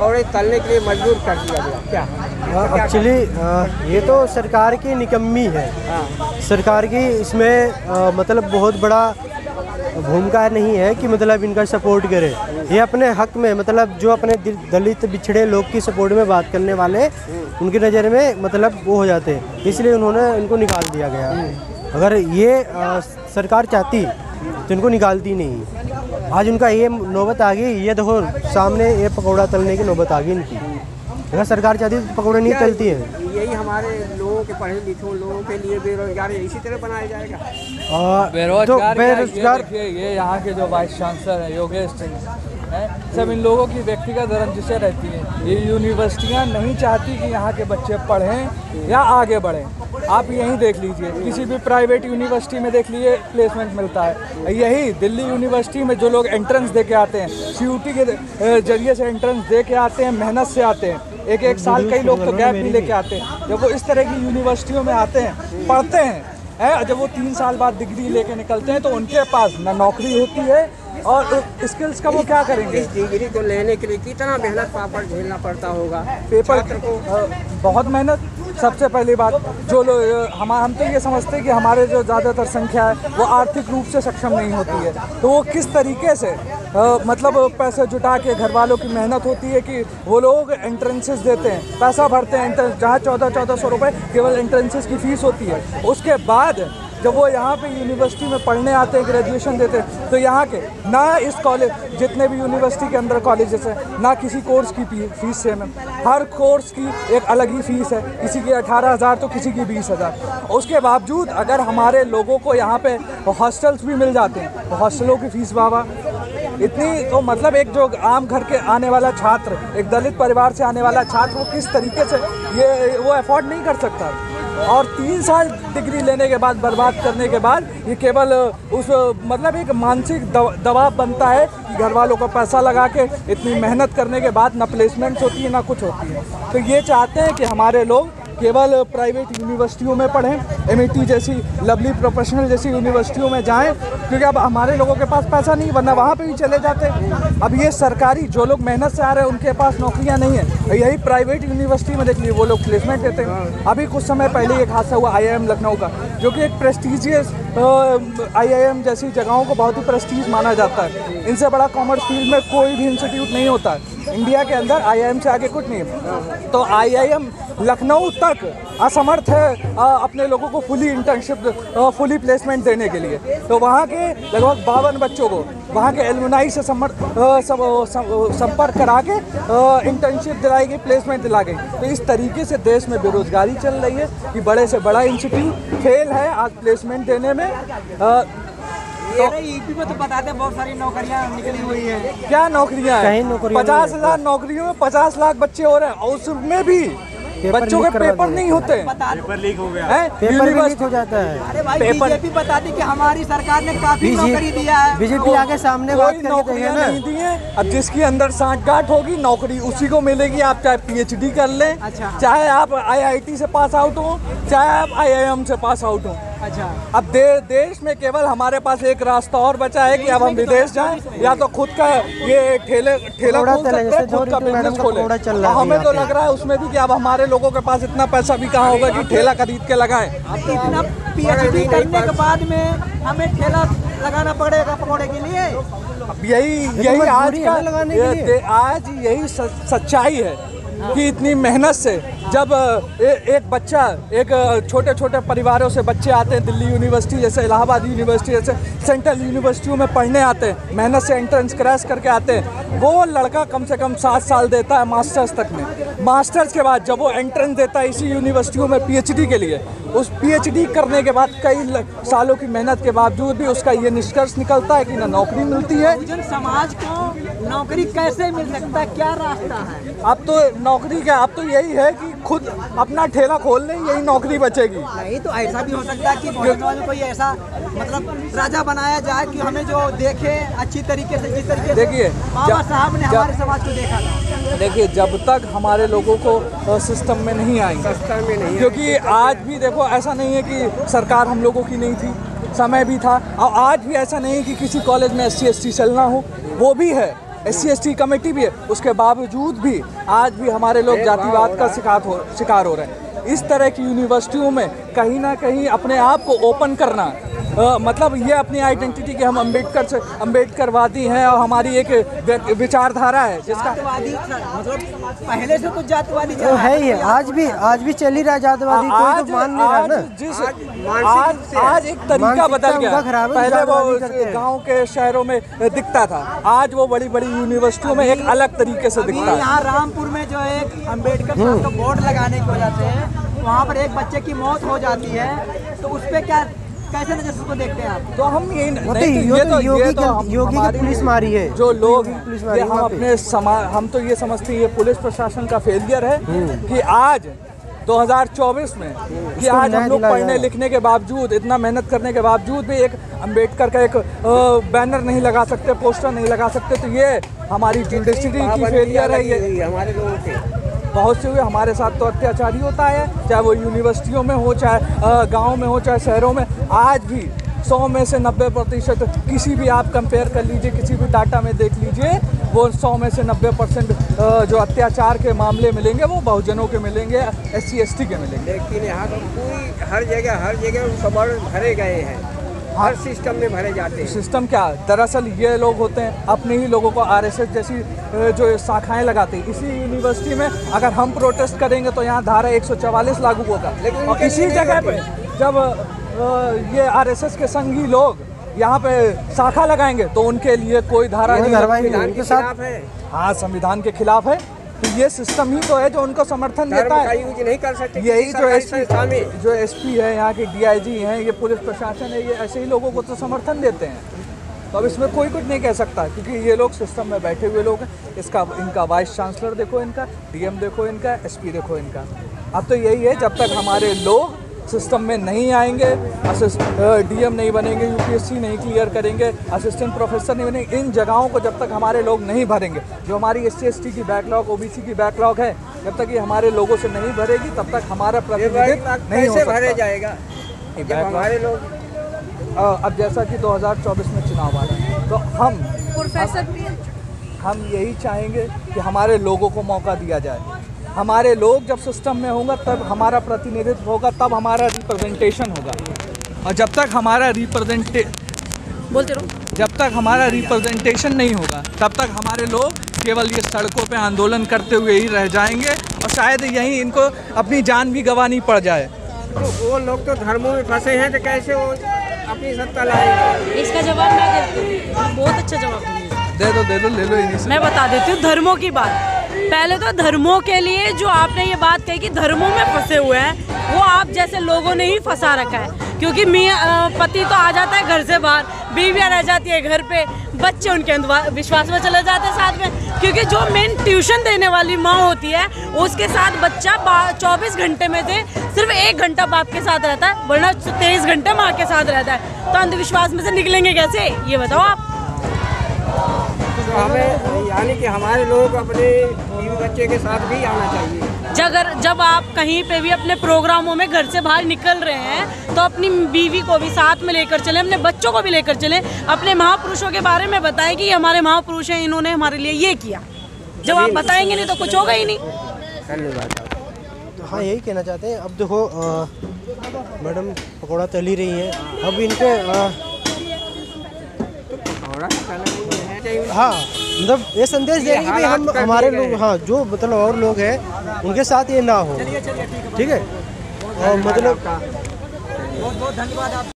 पकौड़े तलने के लिए मजबूर कर दिया गया क्या? एक्चुअली ये तो सरकार की निकम्मी है। सरकार की इसमें मतलब बहुत बड़ा भूमिका नहीं है कि मतलब इनका सपोर्ट करे। ये अपने हक में मतलब जो अपने दलित बिछड़े लोग की सपोर्ट में बात करने वाले उनकी नज़र में मतलब वो हो जाते हैं, इसलिए उन्होंने इनको निकाल दिया गया। अगर ये सरकार चाहती तो इनको निकालती नहीं। आज उनका ये नौबत आ गई, ये देखो सामने ये पकौड़ा तलने की नौबत आ गई इनकी। अगर सरकार चाहती तो पकौड़े नहीं तलती है। यही हमारे लोगों के पढ़े लिखे लोगों के लिए बेरोजगार इसी तरह बनाया जाएगा। बेरोजगार ये यहाँ के जो वाइस चांसलर है योगेश सिंह है, सब इन लोगों की व्यक्तिगत रंजिशें रहती हैं। ये यूनिवर्सिटियाँ नहीं चाहती कि यहाँ के बच्चे पढ़ें या आगे बढ़ें। आप यहीं देख लीजिए, किसी भी प्राइवेट यूनिवर्सिटी में देख लीजिए प्लेसमेंट मिलता है। यही दिल्ली यूनिवर्सिटी में जो लोग एंट्रेंस दे के आते हैं, CUT के जरिए से एंट्रेंस दे के आते हैं, मेहनत से आते हैं, एक साल कई लोग तो गैप भी लेके आते हैं। जब वो इस तरह की यूनिवर्सिटियों में आते हैं, पढ़ते हैं, जब वो 3 साल बाद डिग्री लेके निकलते हैं तो उनके पास ना नौकरी होती है और स्किल्स का वो क्या करेंगे। इस डिग्री को लेने के लिए कितना मेहनत पापड़ झेलना पड़ता होगा पेपर को। बहुत मेहनत। सबसे पहली बात जो लोग हम तो ये समझते हैं कि हमारे जो ज़्यादातर संख्या है वो आर्थिक रूप से सक्षम नहीं होती है, तो वो किस तरीके से मतलब पैसे जुटा के घर वालों की मेहनत होती है कि वो लोग एंट्रेंसेस देते हैं, पैसा भरते हैं, जहाँ 1400 रुपये केवल एंट्रेंसेस की फ़ीस होती है। उसके बाद जब वो यहाँ पे यूनिवर्सिटी में पढ़ने आते हैं, ग्रेजुएशन देते हैं, तो यहाँ के ना इस कॉलेज जितने भी यूनिवर्सिटी के अंदर कॉलेजेस हैं ना किसी कोर्स की फीस सेम है। हर कोर्स की एक अलग ही फ़ीस है, किसी की 18,000 तो किसी की 20,000। उसके बावजूद अगर हमारे लोगों को यहाँ पे हॉस्टल्स भी मिल जाते हैं तो हॉस्टलों की फ़ीस बाबा इतनी, तो मतलब एक जो आम घर के आने वाला छात्र, एक दलित परिवार से आने वाला छात्र, वो किस तरीके से ये वो अफोर्ड नहीं कर सकता। और 3 साल डिग्री लेने के बाद बर्बाद करने के बाद ये केवल उस मतलब एक मानसिक दबाव बनता है कि घर वालों को पैसा लगा के इतनी मेहनत करने के बाद ना प्लेसमेंट्स होती है ना कुछ होती है। तो ये चाहते हैं कि हमारे लोग केवल प्राइवेट यूनिवर्सिटियों में पढ़ें, MIT जैसी, लवली प्रोफेशनल जैसी यूनिवर्सिटियों में जाएं, क्योंकि अब हमारे लोगों के पास पैसा नहीं, वरना वहाँ पे भी चले जाते। अब ये सरकारी जो लोग मेहनत से आ रहे हैं उनके पास नौकरियाँ नहीं है, यही प्राइवेट यूनिवर्सिटी में देख लीजिए वो लोग प्लेसमेंट देते हैं। अभी कुछ समय पहले एक हादसा हुआ IIM लखनऊ का, जो कि एक प्रेस्टीजियस IIM जैसी जगहों को बहुत ही प्रेस्टीज माना जाता है। इनसे बड़ा कॉमर्स फील्ड में कोई भी इंस्टीट्यूट नहीं होता है इंडिया के अंदर, IIM से आगे कुछ नहीं है। तो IIM लखनऊ तक असमर्थ है अपने लोगों को फुली इंटर्नशिप, फुली प्लेसमेंट देने के लिए। तो वहाँ के लगभग 52 बच्चों को वहाँ के एलुमनाई से संपर्क करा के इंटर्नशिप दिलाई गई, प्लेसमेंट दिला गई। तो इस तरीके से देश में बेरोजगारी चल रही है कि बड़े से बड़ा इंस्टीट्यूट फेल है आज प्लेसमेंट देने में। यूपी में तो बताते हैं बहुत सारी नौकरियां निकली हुई हैं। क्या नौकरियां हैं? 50,000 नौकरियों में 50 लाख बच्चे हो रहे हैं, और उसमें भी बच्चों के पेपर नहीं होते, पेपर लीक हो गया है, पेपर लीक हो जाता है। अरे भाई बीजेपी बताती कि हमारी सरकार ने काफी नौकरी दिया है। बीजेपी आगे सामने बात करके नौकरियां नहीं दी हैं। अब जिसकी अंदर साठगांठ होगी नौकरी उसी को मिलेगी। आप चाहे PhD कर लें, चाहे आप IIT से पास आउट हो, चाहे आप IIM से पास आउट हो। अच्छा, अब देश में केवल हमारे पास एक रास्ता और बचा है कि अब हम विदेश जाएं, या तो खुद का ये ठेला खोल सकते हैं, खुद का बिजनेस खोलें। हमें तो लग रहा है उसमें भी कि अब हमारे लोगों के पास इतना पैसा भी कहाँ होगा कि ठेला खरीद के लगाएं। अब इतना PhD करने के बाद में हमें ठेला लगाना पड़ेगा पकौड़े के लिए। अब यही आज यही सच्चाई है कि इतनी मेहनत से जब एक बच्चा, एक छोटे छोटे परिवारों से बच्चे आते हैं दिल्ली यूनिवर्सिटी जैसे, इलाहाबाद यूनिवर्सिटी जैसे सेंट्रल यूनिवर्सिटियों में पढ़ने आते हैं, मेहनत से एंट्रेंस क्रैश करके आते हैं, वो लड़का कम से कम 7 साल देता है मास्टर्स तक में। मास्टर्स के बाद जब वो एंट्रेंस देता है इसी यूनिवर्सिटियों में PhD के लिए, उस PhD करने के बाद कई सालों की मेहनत के बावजूद भी उसका ये निष्कर्ष निकलता है कि ना नौकरी मिलती है। समाज को नौकरी कैसे मिल सकता है, क्या रास्ता है? अब तो नौकरी क्या, अब तो यही है कि खुद अपना ठेला खोल लें, यही नौकरी बचेगी। नहीं तो ऐसा भी हो सकता है कि नौजवानों को ऐसा मतलब राजा बनाया जाए कि हमें जो देखे अच्छी तरीके से, जिस तरीके से देखिए बाबा साहब ने हमारे समाज को देखा था। देखिए जब तक हमारे लोगों को सिस्टम में नहीं आएंगे, क्योंकि आज भी देखो ऐसा नहीं है कि सरकार हम लोगों की नहीं थी, समय भी था, और आज भी ऐसा नहीं है कि किसी कॉलेज में SC ST सेल ना हो, वो भी है। SC/ST कमेटी भी है, उसके बावजूद भी आज भी हमारे लोग जातिवाद का शिकार हो रहे हैं। इस तरह की यूनिवर्सिटियों में कहीं ना कहीं अपने आप को ओपन करना, मतलब ये अपनी आइडेंटिटी कि हम अम्बेडकरवादी हैं और हमारी एक विचारधारा है जिसका जातिवादी मतलब पहले से कुछ जातिवादी तो है ही है, आज भी चल ही रहा है जातिवादी, कोई तो मान नहीं रहा ना। आज एक तरीका बदल गया। पहले वो गांव के शहरों में दिखता था, आज वो बड़ी बड़ी यूनिवर्सिटियों में एक अलग तरीके से दिखता है। यहाँ रामपुर में जो एक अम्बेडकर साहब का बोर्ड लगाने की वजह से वहाँ पर एक बच्चे की मौत हो जाती है, तो उस पर क्या कैसे नजर से देखते हैं आप? तो हम ये योगी की पुलिस मारी है, जो लोग ये हम अपने हम तो ये समझते हैं ये पुलिस प्रशासन का फेलियर है कि आज 2024 में कि आज हम लोग पढ़ने लिखने के बावजूद, इतना मेहनत करने के बावजूद भी एक अम्बेडकर का एक बैनर नहीं लगा सकते, पोस्टर नहीं लगा सकते, तो ये हमारी जुडिशरी की फेलियर है। ये हमारे लोगों के बहुत से हुए हमारे साथ तो अत्याचार ही होता है, चाहे वो यूनिवर्सिटियों में हो, चाहे गांव में हो, चाहे शहरों में। आज भी 100 में से 90% किसी भी आप कंपेयर कर लीजिए, किसी भी डाटा में देख लीजिए, वो 100 में से 90% जो अत्याचार के मामले मिलेंगे वो बहुजनों के मिलेंगे, SC/ST के मिलेंगे। लेकिन यहाँ तो पूरी हर जगह खबर भरे गए हैं, हर सिस्टम में भरे जाते हैं। सिस्टम क्या, दरअसल ये लोग होते हैं अपने ही लोगों को RSS जैसी जो शाखाएं लगाते हैं। इसी यूनिवर्सिटी में अगर हम प्रोटेस्ट करेंगे तो यहाँ धारा 144 लागू होगा, और इसी जगह पे जब ये RSS के संगी लोग यहाँ पे शाखा लगाएंगे तो उनके लिए कोई धारा नहीं, हाँ संविधान के खिलाफ है। तो ये सिस्टम ही तो है जो उनको समर्थन देता है। यूज नहीं कर सकते। यही जो SP है, यहाँ के DIG हैं, ये पुलिस प्रशासन है, ये ऐसे ही लोगों को तो समर्थन देते हैं। तो अब इसमें कोई कुछ नहीं कह सकता क्योंकि ये लोग सिस्टम में बैठे हुए लोग हैं। इनका वाइस चांसलर देखो, इनका DM देखो, इनका SP देखो इनका। अब तो यही है, जब तक हमारे लोग सिस्टम में नहीं आएंगे, DM नहीं बनेंगे, UPSC नहीं क्लियर करेंगे, असिस्टेंट प्रोफेसर नहीं बनेंगे, इन जगहों को जब तक हमारे लोग नहीं भरेंगे, जो हमारी SC/ST की बैकलॉग, OBC की बैकलॉग है, जब तक ये हमारे लोगों से नहीं भरेगी तब तक हमारा प्रतिनिधित्व नहीं हो सकता। भरे जाएगा हमारे लोग। अब जैसा कि 2024 में चुनाव आ रहा है तो हम यही चाहेंगे कि हमारे लोगों को मौका दिया जाए। हमारे लोग जब सिस्टम में होगा तब हमारा प्रतिनिधित्व होगा, तब हमारा रिप्रेजेंटेशन होगा। और जब तक हमारा रिप्रेजेंटेशन नहीं होगा तब तक हमारे लोग केवल ये सड़कों पे आंदोलन करते हुए ही रह जाएंगे, और शायद यहीं इनको अपनी जान भी गंवानी पड़ जाए। तो वो लोग तो धर्मों में फंसे हैं, तो कैसे वो अपनी सत्ता लाएंगे? इसका जवाब मैं देती हूँ, बहुत अच्छा जवाब दे दो ले लो इन्हीं से। मैं बता देती हूँ धर्मों की बात। पहले तो धर्मों के लिए जो आपने ये बात कही कि धर्मों में फंसे हुए हैं, वो आप जैसे लोगों ने ही फंसा रखा है। क्योंकि पति तो आ जाता है घर से बाहर, बीवियाँ रह जाती है घर पे, बच्चे उनके विश्वास में चले जाते हैं साथ में। क्योंकि जो मेन ट्यूशन देने वाली माँ होती है उसके साथ बच्चा 24 घंटे में से सिर्फ 1 घंटा बाप के साथ रहता है, वरना 23 घंटे माँ के साथ रहता है। तो अंधविश्वास में से निकलेंगे कैसे, ये बताओ आप। तो हमें यानी कि हमारे लोग अपने बीवी बच्चे के साथ भी आना चाहिए। जब आप कहीं पे भी अपने प्रोग्रामों में घर से बाहर निकल रहे हैं तो अपनी बीवी को भी साथ में लेकर चलें, अपने बच्चों को भी लेकर चलें, अपने महापुरुषों के बारे में बताएं कि हमारे महापुरुष हैं, इन्होंने हमारे लिए ये किया। जब आप बताएंगे नहीं तो कुछ होगा ही नहीं। धन्यवाद। तो हाँ, यही कहना चाहते हैं। अब देखो मैडम पकौड़ा तल ही रही हैं, अब इनके हाँ मतलब ये संदेश दे रही है कि हम हमारे लोग, हाँ जो मतलब और लोग हैं उनके साथ ये ना हो, ठीक है। और मतलब बहुत बहुत धन्यवाद आप।